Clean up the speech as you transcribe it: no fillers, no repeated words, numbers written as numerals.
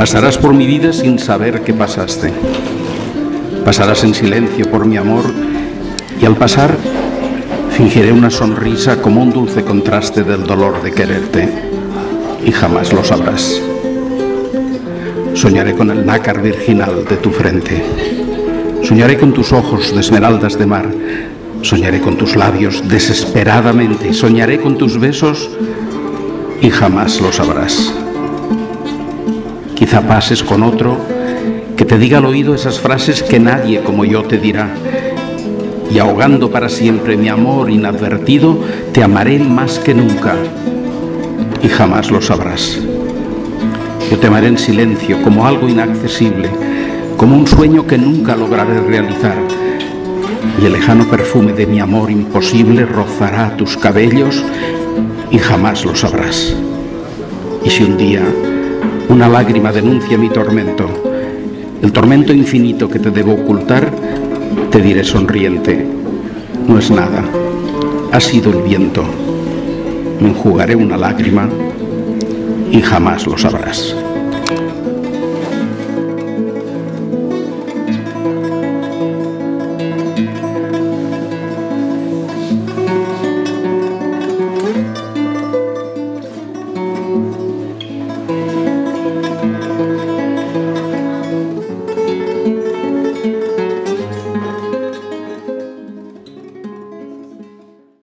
Pasarás por mi vida sin saber que pasaste. Pasarás en silencio por mi amor y al pasar fingiré una sonrisa como un dulce contraste del dolor de quererte y jamás lo sabrás. Soñaré con el nácar virginal de tu frente. Soñaré con tus ojos de esmeraldas de mar. Soñaré con tus labios desesperadamente. Soñaré con tus besos y jamás lo sabrás. Quizá pases con otro que te diga al oído esas frases que nadie como yo te dirá. Y ahogando para siempre mi amor inadvertido, te amaré más que nunca y jamás lo sabrás. Yo te amaré en silencio, como algo inaccesible, como un sueño que nunca lograré realizar. Y el lejano perfume de mi amor imposible rozará tus cabellos y jamás lo sabrás. Y si un día una lágrima denuncia mi tormento, el tormento infinito que te debo ocultar, te diré sonriente: no es nada, ha sido el viento. Me enjugaré una lágrima y jamás lo sabrás.